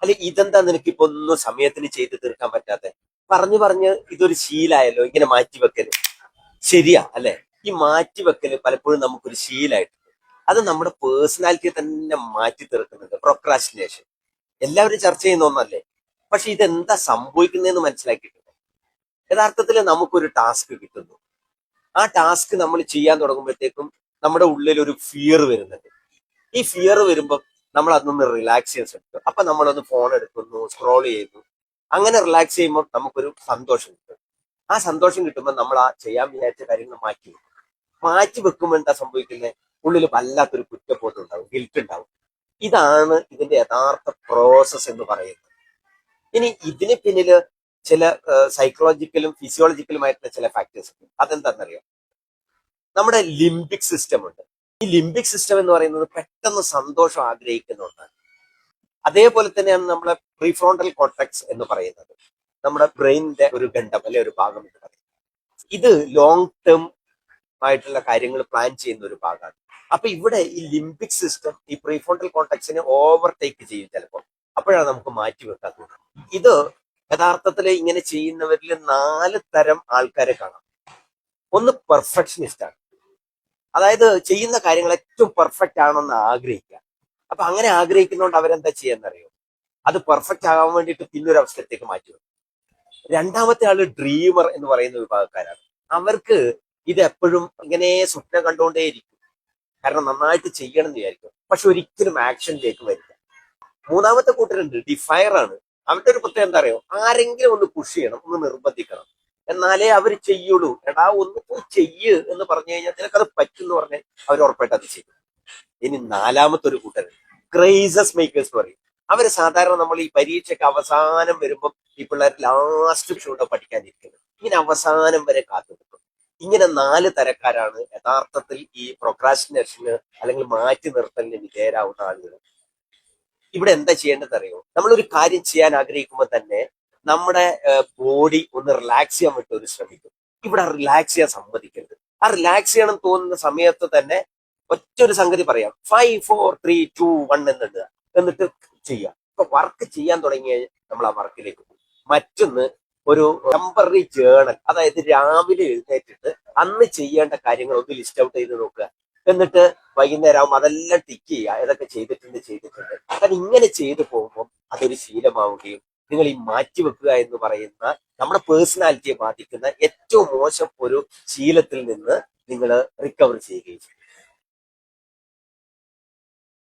അല്ലെ ഇതെന്താ നിനക്ക് ഇപ്പൊ ഒന്നും സമയത്തിന് ചെയ്ത് തീർക്കാൻ പറ്റാത്ത? പറഞ്ഞു പറഞ്ഞ് ഇതൊരു ശീലായല്ലോ ഇങ്ങനെ മാറ്റിവെക്കല്. ശരിയാ അല്ലെ? ഈ മാറ്റിവെക്കല് പലപ്പോഴും നമുക്കൊരു ശീലായിട്ടുണ്ട്. അത് നമ്മുടെ പേഴ്സണാലിറ്റിയെ തന്നെ മാറ്റി തീർക്കുന്നുണ്ട്. പ്രൊക്രാസ്റ്റിനേഷൻ എല്ലാവരും ചർച്ച ചെയ്യുന്ന ഒന്നല്ലേ? പക്ഷെ ഇതെന്താ സംഭവിക്കുന്നതെന്ന് മനസ്സിലാക്കിയിട്ടുണ്ട്. യഥാർത്ഥത്തിൽ നമുക്കൊരു ടാസ്ക് കിട്ടുന്നു. ആ ടാസ്ക് നമ്മൾ ചെയ്യാൻ തുടങ്ങുമ്പോഴത്തേക്കും നമ്മുടെ ഉള്ളിൽ ഒരു ഫിയർ വരുന്നുണ്ട്. ഈ ഫിയർ വരുമ്പോൾ നമ്മൾ അതൊന്ന് റിലാക്സ് ചെയ്യാൻ ശ്രമിക്കും. അപ്പൊ നമ്മളൊന്ന് ഫോൺ എടുക്കുന്നു, സ്ക്രോൾ ചെയ്യുന്നു. അങ്ങനെ റിലാക്സ് ചെയ്യുമ്പോൾ നമുക്കൊരു സന്തോഷം കിട്ടും. ആ സന്തോഷം കിട്ടുമ്പോൾ നമ്മൾ ആ ചെയ്യാൻ വിചാരിച്ച കാര്യങ്ങൾ മാറ്റി വെക്കും. മാറ്റി വെക്കുമ്പോൾ എന്താ സംഭവിക്കുന്നത്? ഉള്ളിൽ വല്ലാത്തൊരു കുറ്റബോധം ഉണ്ടാവും, ഗിൽറ്റ് ഉണ്ടാവും. ഇതാണ് ഇതിന്റെ യഥാർത്ഥ പ്രോസസ് എന്ന് പറയുന്നത്. ഇനി ഇതിന് പിന്നില് ചില സൈക്കോളജിക്കലും ഫിസിയോളജിക്കലുമായിട്ടുള്ള ചില ഫാക്ടേഴ്സ് ഉണ്ട്. അതെന്താണെന്നറിയാം? നമ്മുടെ ലിംബിക് സിസ്റ്റം ഉണ്ട്. ഈ ലിംബിക് സിസ്റ്റം എന്ന് പറയുന്നത് പെട്ടെന്ന് സന്തോഷം ആഗ്രഹിക്കുന്ന ഒന്നാണ്. അതേപോലെ തന്നെയാണ് നമ്മുടെ പ്രീഫ്രോണ്ടൽ കോർട്ടെക്സ് എന്ന് പറയുന്നത്, നമ്മുടെ ബ്രെയിനിന്റെ ഒരു ഖണ്ഡം അല്ലെ ഒരു ഭാഗം എന്ന് പറയുന്നത്. ഇത് ലോങ് ടേം ആയിട്ടുള്ള കാര്യങ്ങൾ പ്ലാൻ ചെയ്യുന്ന ഒരു ഭാഗമാണ്. അപ്പൊ ഇവിടെ ഈ ലിംബിക് സിസ്റ്റം ഈ പ്രീഫ്രോണ്ടൽ കോർട്ടെക്സിനെ ഓവർടേക്ക് ചെയ്യും ചിലപ്പോൾ. അപ്പോഴാണ് നമുക്ക് മാറ്റി വെക്കാത്തത്. ഇത് യഥാർത്ഥത്തിൽ ഇങ്ങനെ ചെയ്യുന്നവരിൽ 4 തരം ആൾക്കാരെ കാണാം. ഒന്ന് പെർഫെക്ഷനിസ്റ്റ് ആണ്. അതായത് ചെയ്യുന്ന കാര്യങ്ങൾ ഏറ്റവും പെർഫെക്റ്റ് ആണെന്ന് ആഗ്രഹിക്കുക. അപ്പൊ അങ്ങനെ ആഗ്രഹിക്കുന്നതുകൊണ്ട് അവരെന്താ ചെയ്യാന്നറിയോ? അത് പെർഫെക്റ്റ് ആകാൻ വേണ്ടിയിട്ട് പിന്നൊരു അവസരത്തേക്ക് മാറ്റി വെക്കും. രണ്ടാമത്തെ ആള് ഡ്രീമർ എന്ന് പറയുന്ന വിഭാഗക്കാരാണ്. അവർക്ക് ഇത് എപ്പോഴും ഇങ്ങനെ സ്വപ്നം കണ്ടുകൊണ്ടേയിരിക്കും. കാരണം നന്നായിട്ട് ചെയ്യണം എന്ന് വിചാരിക്കും, പക്ഷെ ഒരിക്കലും ആക്ഷനിലേക്ക് വരില്ല. മൂന്നാമത്തെ കൂട്ടരുണ്ട്, ഡിഫയർ ആണ്. അവരുടെ ഒരു പ്രത്യേകം എന്താ അറിയോ? ആരെങ്കിലും ഒന്ന് പുഷ് ചെയ്യണം, ഒന്ന് നിർബന്ധിക്കണം, എന്നാലേ അവർ ചെയ്യുള്ളൂ. എടാ ഒന്ന് പോയി ചെയ്യ് എന്ന് പറഞ്ഞു കഴിഞ്ഞാൽ നിനക്കത് പറ്റും എന്ന് പറഞ്ഞാൽ അവർ ഉറപ്പായിട്ട് അത് ചെയ്യും. ഇനി നാലാമത്തെ ഒരു കൂട്ടരുണ്ട്, ക്രൈസസ് മേക്കേഴ്സ് എന്ന് പറയും. അവര് സാധാരണ നമ്മൾ ഈ പരീക്ഷയ്ക്ക് അവസാനം വരുമ്പോൾ ഈ പിള്ളേർ ലാസ്റ്റ് ഷൂട്ട് പഠിക്കാനിരിക്കുന്നത്, ഇങ്ങനെ അവസാനം വരെ കാത്തുനിൽക്കും. ഇങ്ങനെ 4 തരക്കാരാണ് യഥാർത്ഥത്തിൽ ഈ പ്രൊക്രാസ്റ്റിനേഷന് അല്ലെങ്കിൽ മാറ്റി നിർത്തലിന് വിധേയരാവുന്ന ആളുകൾ. ഇവിടെ എന്താ ചെയ്യേണ്ടത് അറിയോ? നമ്മളൊരു കാര്യം ചെയ്യാൻ ആഗ്രഹിക്കുമ്പോൾ തന്നെ നമ്മുടെ ബോഡി ഒന്ന് റിലാക്സ് ചെയ്യാൻ വേണ്ടി ഒരു ശ്രമിക്കും. ഇവിടെ റിലാക്സ് ചെയ്യാൻ സമ്മതിക്കരുത്. ആ റിലാക്സ് ചെയ്യണം തോന്നുന്ന സമയത്ത് തന്നെ ഒറ്റൊരു സംഗതി പറയാം, 5 4 3 2 1 എന്നുണ്ട്, എന്നിട്ട് ചെയ്യാം. ഇപ്പൊ വർക്ക് ചെയ്യാൻ തുടങ്ങിയ നമ്മൾ ആ വർക്കിലേക്ക് പോകും. മറ്റൊന്ന് ഒരു ടെമ്പററി ജേണൽ, അതായത് രാവിലെ എഴുന്നേറ്റിട്ട് അന്ന് ചെയ്യേണ്ട കാര്യങ്ങൾ ഒന്ന് ലിസ്റ്റ് ഔട്ട് ചെയ്ത് നോക്കുക. എന്നിട്ട് വൈകുന്നേരം ആകുമ്പോൾ അതെല്ലാം ടിക്ക് ചെയ്യുക, ഏതൊക്കെ ചെയ്തിട്ടുണ്ട്. കാരണം ഇങ്ങനെ ചെയ്തു പോകുമ്പോൾ അതൊരു ശീലമാവുകയും നിങ്ങൾ ഈ മാറ്റിവെക്കുക എന്ന് പറയുന്ന നമ്മുടെ പേഴ്സണാലിറ്റിയെ ബാധിക്കുന്ന ഏറ്റവും മോശം ഒരു ശീലത്തിൽ നിന്ന് നിങ്ങൾ റിക്കവർ ചെയ്യുകയും ചെയ്യും.